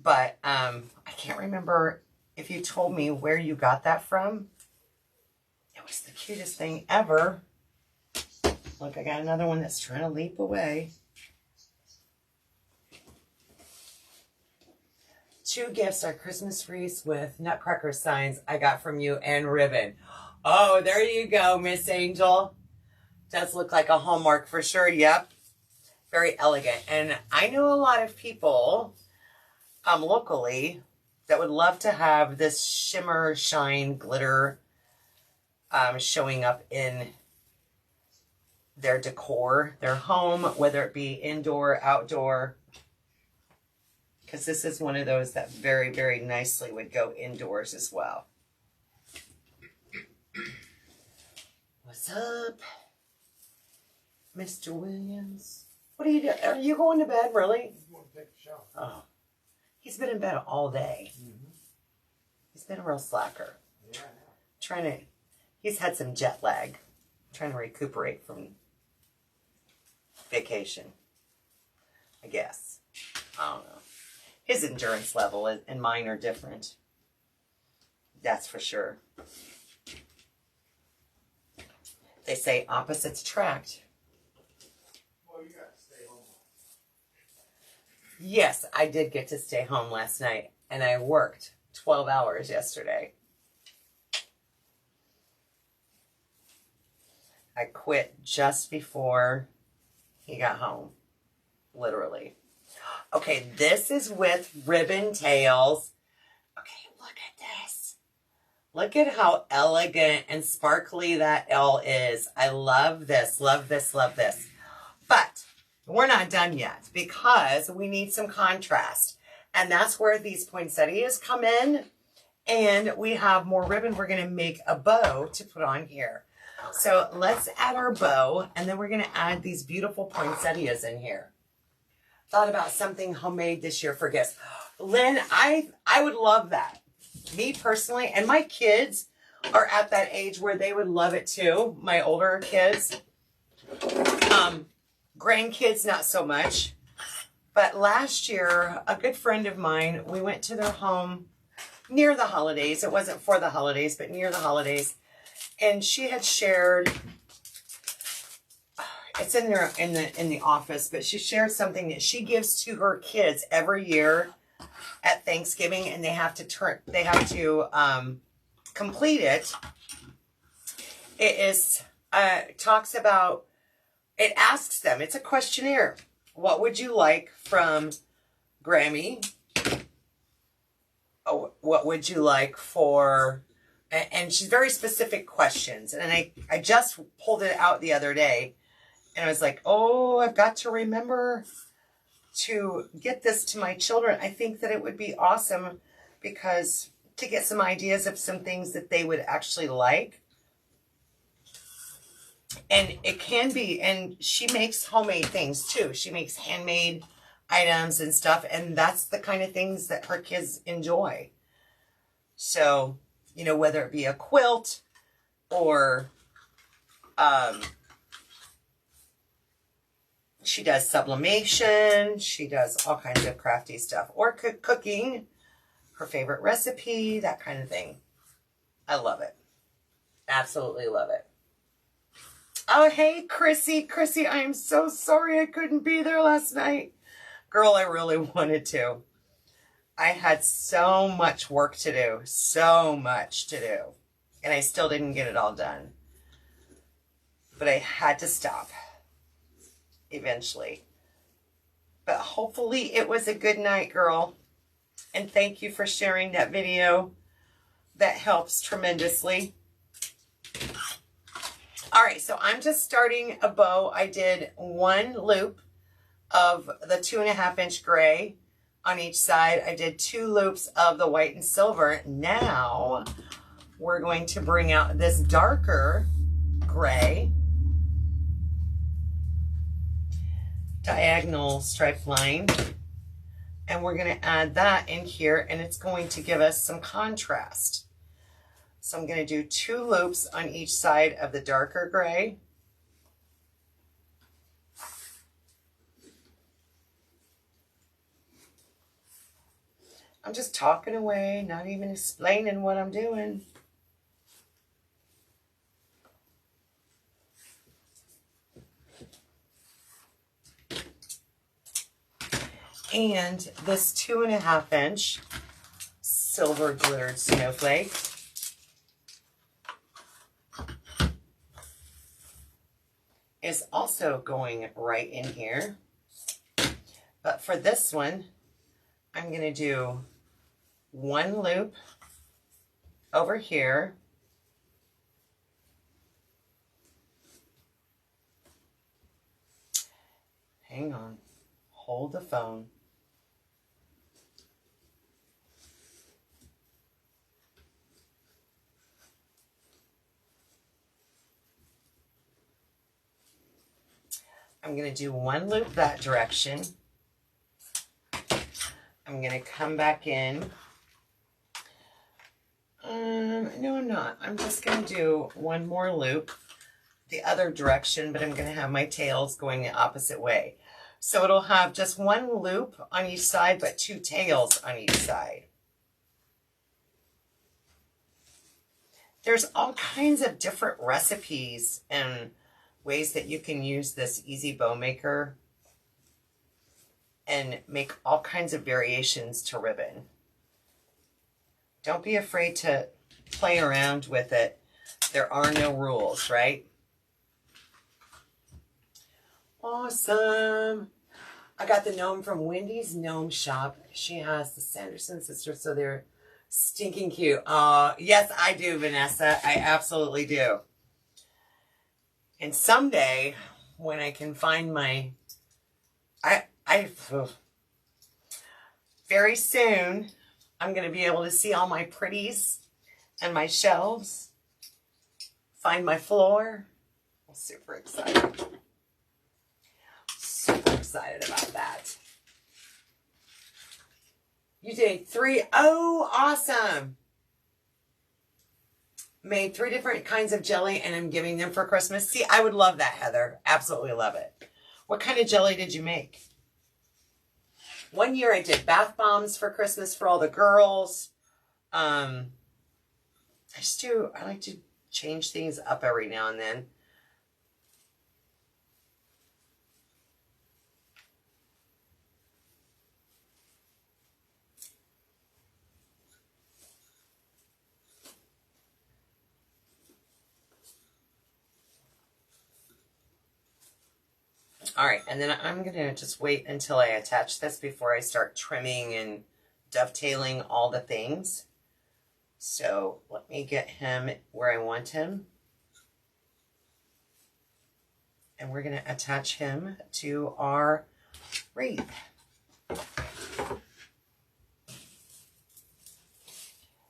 But I can't remember if you told me where you got that from. It was the cutest thing ever. Look, I got another one that's trying to leap away. 2 gifts are Christmas wreaths with nutcracker signs I got from you and ribbon. Oh, there you go, Miss Angel. Does look like a Hallmark for sure. Yep. Very elegant. And I know a lot of people locally that would love to have this shimmer, shine, glitter showing up in their decor, their home, whether it be indoor, outdoor. Because this is one of those that very, very nicely would go indoors as well. What's up, Mr. Williams? What are you doing? Are you going to bed, really? I'm going to take a shower. Oh. He's been in bed all day. Mm-hmm. He's been a real slacker. Yeah, He's had some jet lag. Trying to recuperate from vacation, I guess. I don't know. His endurance level and mine are different. That's for sure. They say opposites attract. Well, you got to stay home. Yes, I did get to stay home last night, and I worked 12 hours yesterday. I quit just before he got home, literally. Okay, this is with ribbon tails. Okay, look at this. Look at how elegant and sparkly that L is. I love this, love this, love this. But we're not done yet because we need some contrast. And that's where these poinsettias come in. And we have more ribbon. We're going to make a bow to put on here. So let's add our bow. And then we're going to add these beautiful poinsettias in here. Thought about something homemade this year for gifts. Lynn, I would love that. Me personally, and my kids are at that age where they would love it too. My older kids. Grandkids, not so much. But last year, a good friend of mine, we went to their home near the holidays. It wasn't for the holidays, but near the holidays. And she had shared, it's in there in the office, but she shared something that she gives to her kids every year at Thanksgiving, and they have to complete it. It is talks about, it asks them, it's a questionnaire. What would you like from Grammy? Oh, what would you like for, and she's very specific questions. And I just pulled it out the other day, and I was like, oh, I've got to remember to get this to my children. I think that it would be awesome because to get some ideas of some things that they would actually like. And it can be, and she makes homemade things too. She makes handmade items and stuff, and that's the kind of things that her kids enjoy. So, you know, whether it be a quilt or she does sublimation, she does all kinds of crafty stuff, or cooking, her favorite recipe, that kind of thing. I love it. Absolutely love it. Oh, hey, Chrissy. Chrissy, I am so sorry I couldn't be there last night. Girl, I really wanted to. I had so much work to do. So much to do. And I still didn't get it all done. But I had to stop. Eventually. But hopefully it was a good night, girl. And thank you for sharing that video. That helps tremendously. All right, so I'm just starting a bow. I did one loop of the 2.5 inch gray on each side. I did 2 loops of the white and silver. Now we're going to bring out this darker gray diagonal striped line, and we're going to add that in here, and it's going to give us some contrast. So I'm going to do 2 loops on each side of the darker gray. I'm just talking away, not even explaining what I'm doing. And this 2.5 inch silver glittered snowflake. Is also going right in here. But for this one, I'm going to do 1 loop over here. Hang on. Hold the phone. I'm going to do 1 loop that direction. I'm going to come back in. No, I'm not. I'm just going to do 1 more loop the other direction, but I'm going to have my tails going the opposite way. So it'll have just 1 loop on each side, but 2 tails on each side. There's all kinds of different recipes and ways that you can use this easy bow maker and make all kinds of variations to ribbon. Don't be afraid to play around with it. There are no rules, right? Awesome. I got the gnome from Wendy's Gnome Shop. She has the Sanderson sisters, so they're stinking cute. Yes, I do, Vanessa. I absolutely do. And someday, when I can find my, very soon, I'm going to be able to see all my pretties and my shelves, find my floor. I'm super excited. Super excited about that. You did 3. Oh, awesome. Made 3 different kinds of jelly, and I'm giving them for Christmas. See, I would love that, Heather. Absolutely love it. What kind of jelly did you make? One year I did bath bombs for Christmas for all the girls. I like to change things up every now and then. All right, and then I'm gonna just wait until I attach this before I start trimming and dovetailing all the things. So let me get him where I want him. And we're gonna attach him to our wreath.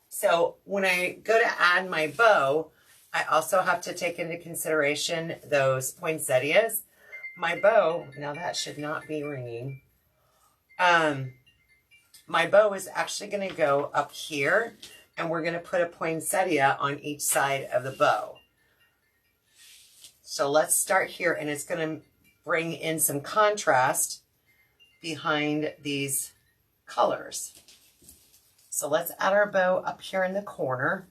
So when I go to add my bow, I also have to take into consideration those poinsettias. My bow, now that should not be ringing. My bow is actually going to go up here, and we're going to put a poinsettia on each side of the bow. So let's start here, and it's going to bring in some contrast behind these colors. So let's add our bow up here in the corner.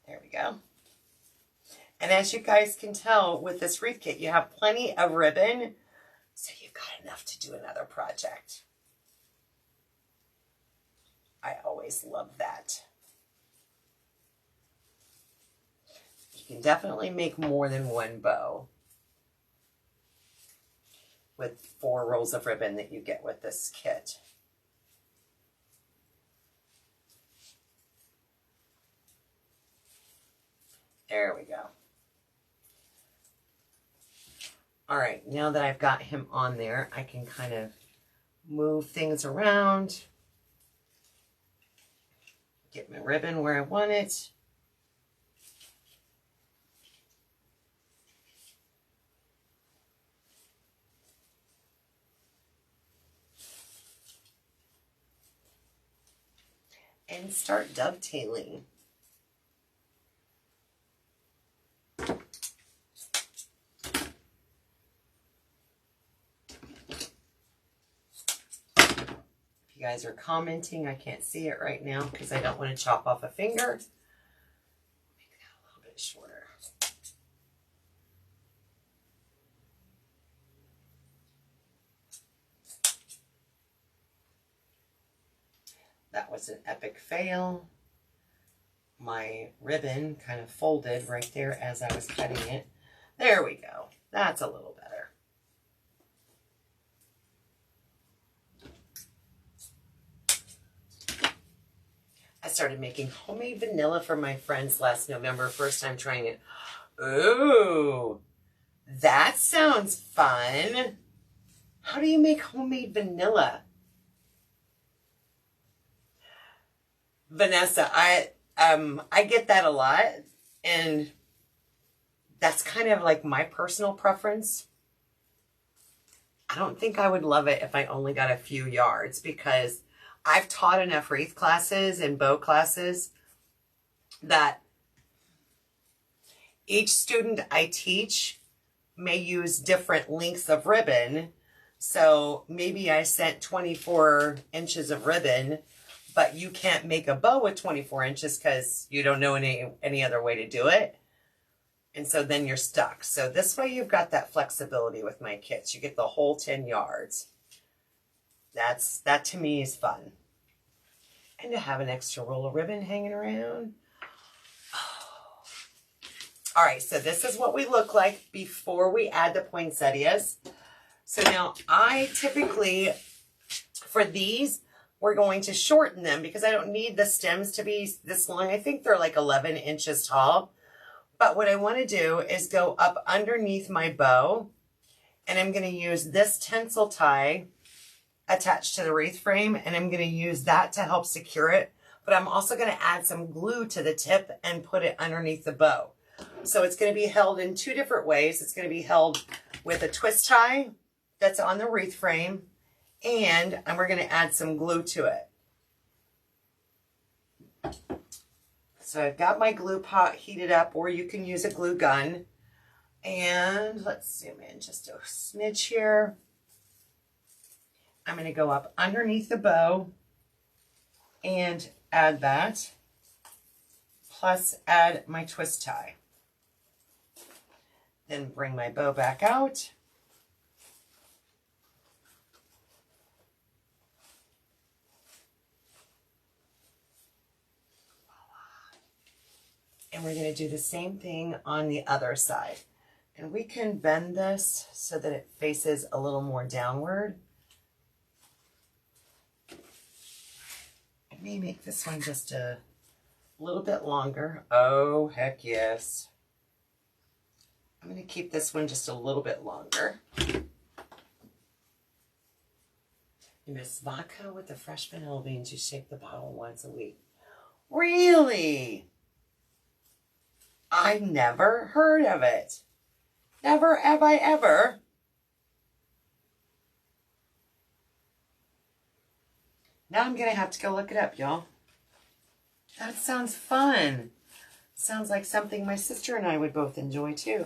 There we go. And as you guys can tell with this wreath kit, you have plenty of ribbon, so you've got enough to do another project. I always love that. You can definitely make more than one bow with 4 rolls of ribbon that you get with this kit. There we go. All right, now that I've got him on there, I can kind of move things around, get my ribbon where I want it. And start dovetailing. If you guys are commenting, I can't see it right now because I don't want to chop off a finger. Make that a little bit shorter. That was an epic fail. My ribbon kind of folded right there as I was cutting it. There we go. That's a little better. I started making homemade vanilla for my friends last November. First time trying it. Ooh, that sounds fun. How do you make homemade vanilla? Vanessa, I get that a lot, and that's kind of like my personal preference. I don't think I would love it if I only got a few yards, because I've taught enough wreath classes and bow classes that each student I teach may use different lengths of ribbon. So maybe I sent 24 inches of ribbon, but you can't make a bow with 24 inches because you don't know any other way to do it. And so then you're stuck. So this way you've got that flexibility with my kits. You get the whole 10 yards. That to me is fun. And to have an extra roll of ribbon hanging around. Oh. All right, so this is what we look like before we add the poinsettias. So now I typically, for these, we're going to shorten them because I don't need the stems to be this long. I think they're like 11 inches tall. But what I want to do is go up underneath my bow, and I'm going to use this tensile tie attached to the wreath frame, and I'm going to use that to help secure it. But I'm also going to add some glue to the tip and put it underneath the bow. So it's going to be held in 2 different ways. It's going to be held with a twist tie that's on the wreath frame, and we're going to add some glue to it. So I've got my glue pot heated up, or you can use a glue gun. And let's zoom in just a smidge here. I'm going to go up underneath the bow and add that, plus add my twist tie. Then bring my bow back out. And we're going to do the same thing on the other side. And we can bend this so that it faces a little more downward. I may make this one just a little bit longer. Oh, heck yes. I'm going to keep this one just a little bit longer. You miss vodka with the fresh vanilla beans. You shake the bottle once a week. Really? I never heard of it. Never have I ever. Now I'm going to have to go look it up, y'all. That sounds fun. Sounds like something my sister and I would both enjoy, too.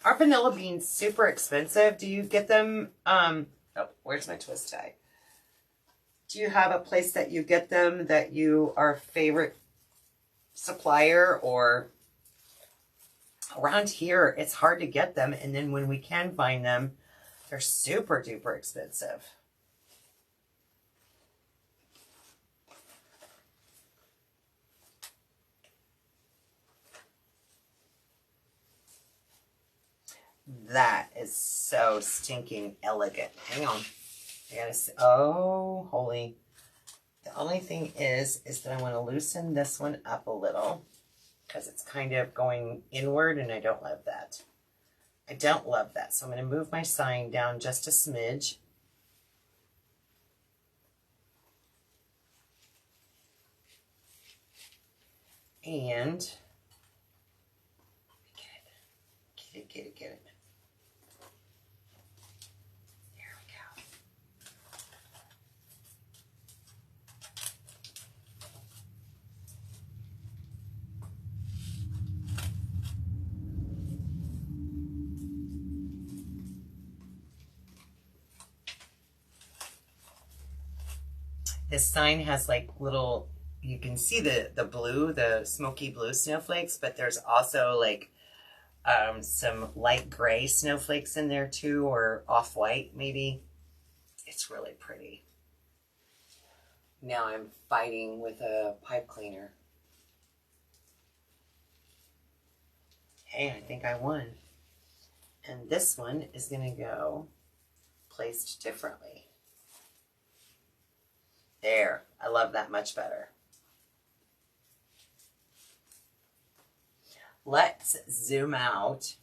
Are vanilla beans super expensive? Do you get them? Oh, where's my twist tie? Do you have a place that you get them that you are a favorite supplier? Or around here, it's hard to get them. And then when we can find them, they're super duper expensive. That is so stinking elegant. Hang on. I gotta see. Oh, holy. The only thing is that I want to loosen this one up a little because it's kind of going inward and I don't love that. I don't love that. So I'm going to move my sign down just a smidge. And get it. There we go. This sign has like little, you can see the blue, the smoky blue snowflakes, but there's also like some light gray snowflakes in there too, or off-white maybe. It's really pretty. Now I'm fighting with a pipe cleaner. Hey, I think I won. And this one is going to go placed differently. There, I love that much better. Let's zoom out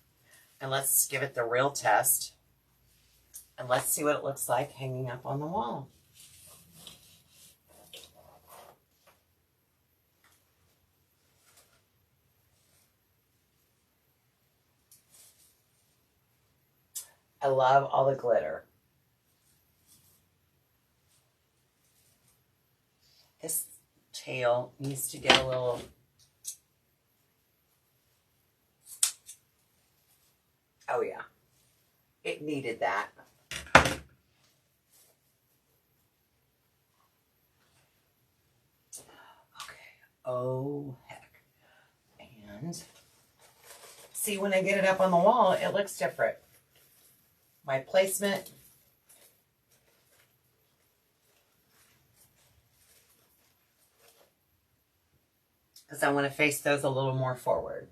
and let's give it the real test. And let's see what it looks like hanging up on the wall. I love all the glitter. This tail needs to get a little... Oh yeah, it needed that. Okay. Oh heck. And see, when I get it up on the wall, it looks different. My placement. Because I want to face those a little more forward.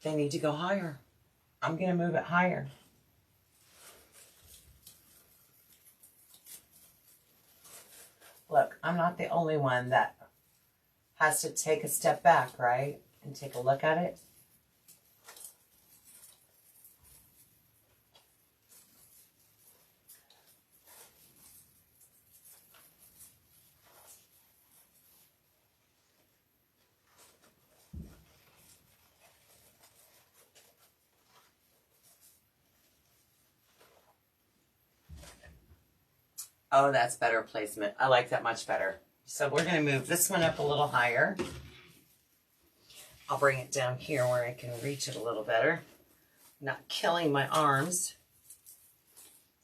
They need to go higher. I'm going to move it higher. Look, I'm not the only one that has to take a step back, right? And take a look at it. Oh, that's better placement. I like that much better. So we're going to move this one up a little higher. I'll bring it down here where I can reach it a little better. Not killing my arms.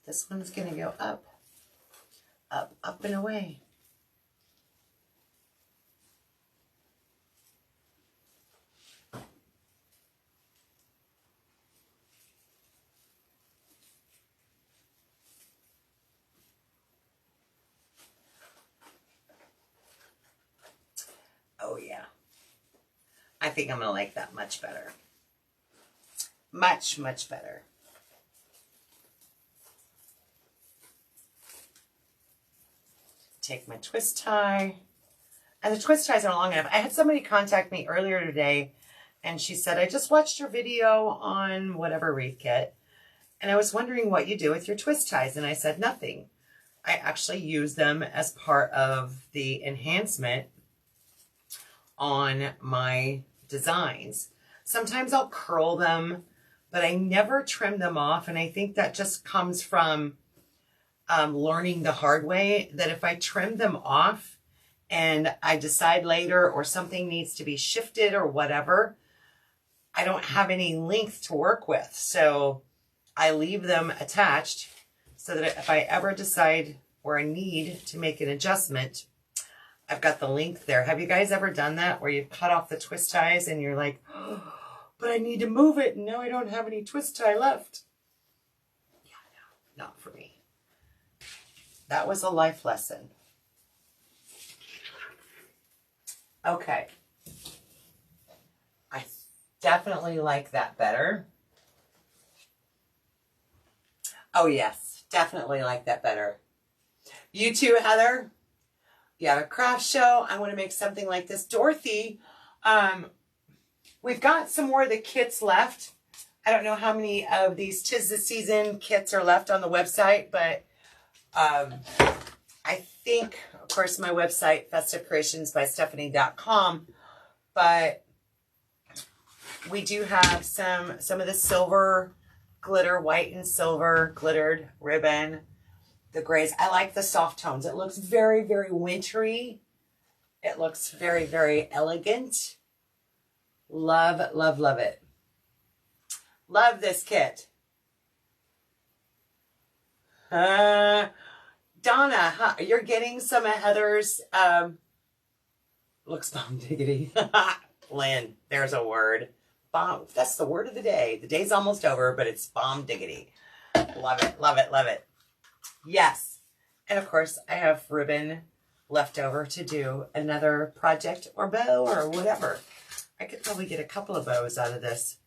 This one's going to go up, up, up and away. I think I'm going to like that much better. Much, much better. Take my twist tie. And the twist ties are long enough. I had somebody contact me earlier today, and she said, I just watched your video on whatever wreath kit, and I was wondering what you do with your twist ties. And I said, nothing. I actually use them as part of the enhancement on my designs. Sometimes I'll curl them, but I never trim them off. And I think that just comes from learning the hard way, that if I trim them off and I decide later or something needs to be shifted or whatever, I don't have any length to work with. So I leave them attached so that if I ever decide or I need to make an adjustment, I've got the length there. Have you guys ever done that where you cut off the twist ties and you're like, oh, but I need to move it and now I don't have any twist tie left? Yeah, no, not for me. That was a life lesson. Okay. I definitely like that better. Oh, yes. Definitely like that better. You too, Heather? You have a craft show. I want to make something like this. Dorothy, we've got some more of the kits left. I don't know how many of these 'Tis the Season kits are left on the website, but I think, of course, my website, festivecreationsbystephanie.com, but we do have some of the silver glitter, white and silver glittered ribbon, the grays. I like the soft tones. It looks very, very wintry. It looks very, very elegant. Love, love, love it. Love this kit. Donna, you're getting some of Heather's, looks bomb diggity. Lynn, there's a word. Bomb, that's the word of the day. The day's almost over, but it's bomb diggity. Love it, love it, love it. Yes. And of course, I have ribbon left over to do another project or bow or whatever. I could probably get a couple of bows out of this.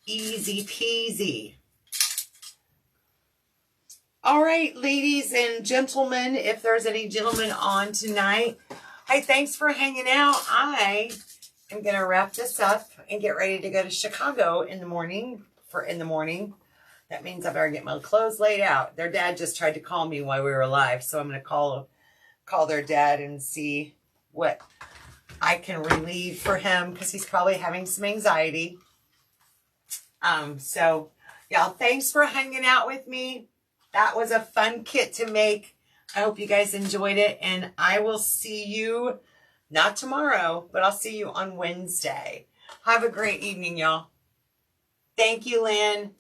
Easy peasy. All right, ladies and gentlemen, if there's any gentlemen on tonight, hey, thanks for hanging out. I am going to wrap this up and get ready to go to Chicago in the morning. That means I better get my clothes laid out. Their dad just tried to call me while we were live, so I'm going to call their dad and see what I can relieve for him because he's probably having some anxiety. So, y'all, thanks for hanging out with me. That was a fun kit to make. I hope you guys enjoyed it, and I will see you, not tomorrow, but I'll see you on Wednesday. Have a great evening, y'all. Thank you, Lynn.